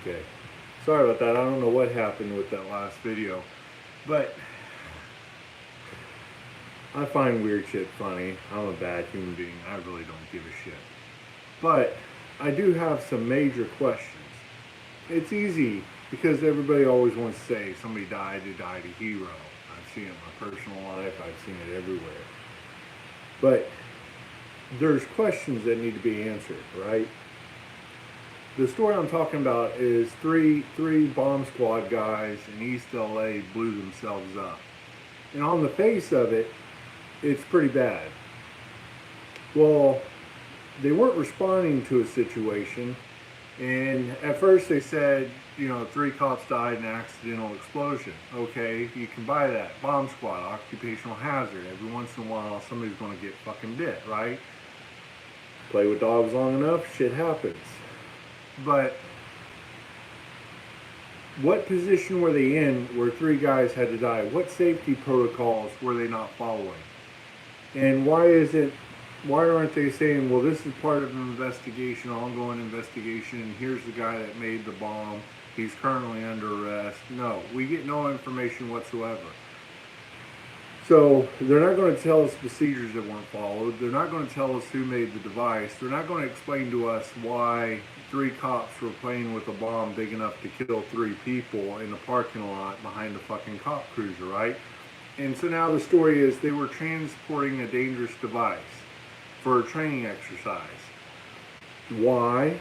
Okay. Sorry about that. I don't know what happened with that last video. But I find weird shit funny. I'm a bad human being. I really don't give a shit. But I do have some major questions. It's easy because everybody always wants to say somebody died, they died a hero. I've seen it in my personal life. I've seen it everywhere. But there's questions that need to be answered, right? The story I'm talking about is three bomb squad guys in East LA blew themselves up. And on the face of it, it's pretty bad. Well, they weren't responding to a situation, and at first they said, you know, 3 cops died in an accidental explosion. Okay, you can buy that. Bomb squad, occupational hazard. Every once in a while, somebody's going to get fucking bit, right? Play with dogs long enough, shit happens. But what position were they in where 3 guys had to die? What safety protocols were they not following? And why aren't they saying, well, this is part of an investigation, ongoing investigation, here's the guy that made the bomb, he's currently under arrest? No, we get no information whatsoever. So they're not going to tell us procedures that weren't followed. They're not going to tell us who made the device. They're not going to explain to us why 3 cops were playing with a bomb big enough to kill 3 people in the parking lot behind the fucking cop cruiser, right? And so now the story is they were transporting a dangerous device for a training exercise. Why?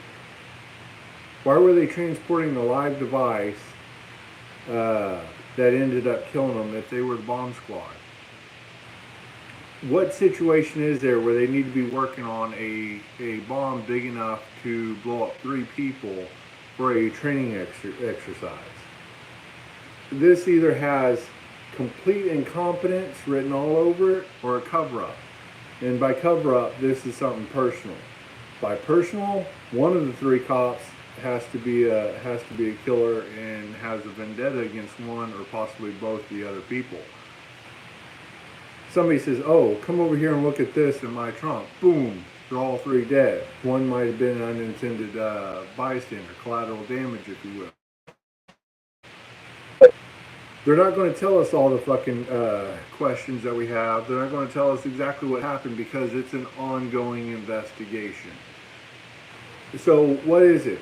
Why were they transporting the live device that ended up killing them if they were the bomb squad? What situation is there where they need to be working on a bomb big enough to blow up 3 people for a training exercise? This either has complete incompetence written all over it or a cover-up. And by cover-up, this is something personal. By personal, one of the 3 cops has to be a killer and has a vendetta against one or possibly both the other people. Somebody says, oh, come over here and look at this in my trunk. Boom, they're all 3 dead. One might have been an unintended bystander, collateral damage, if you will. They're not going to tell us all the fucking questions that we have. They're not going to tell us exactly what happened because it's an ongoing investigation. So what is it?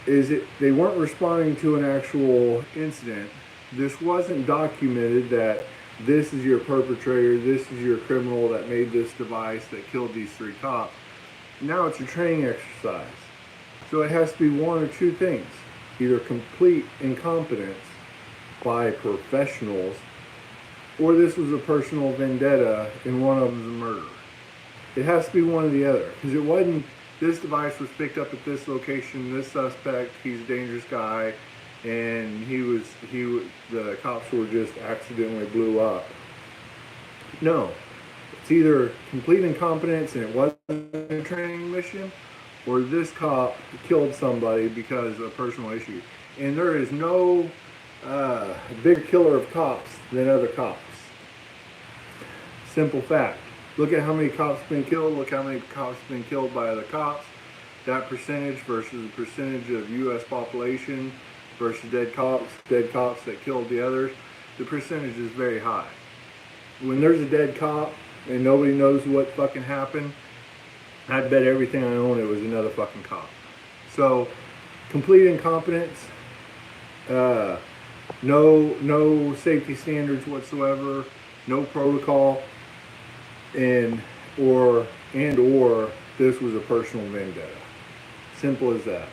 Is it they weren't responding to an actual incident? This wasn't documented that this is your perpetrator, this is your criminal that made this device that killed these 3 cops. Now it's a training exercise. So it has to be one or two things. Either complete incompetence by professionals, or this was a personal vendetta and one of them is a murder. It has to be one or the other, because it wasn't, this device was picked up at this location, this suspect, he's a dangerous guy, and the cops were just accidentally blew up. No, it's either complete incompetence and it wasn't a training mission, or this cop killed somebody because of a personal issue. And there is no bigger killer of cops than other cops. Simple fact. Look at how many cops have been killed. Look how many cops have been killed by other cops. That percentage versus the percentage of U.S. population versus dead cops that killed the others, the percentage is very high. When there's a dead cop and nobody knows what fucking happened, I'd bet everything I own it was another fucking cop. So, complete incompetence, no safety standards whatsoever, no protocol, and or this was a personal vendetta. Simple as that.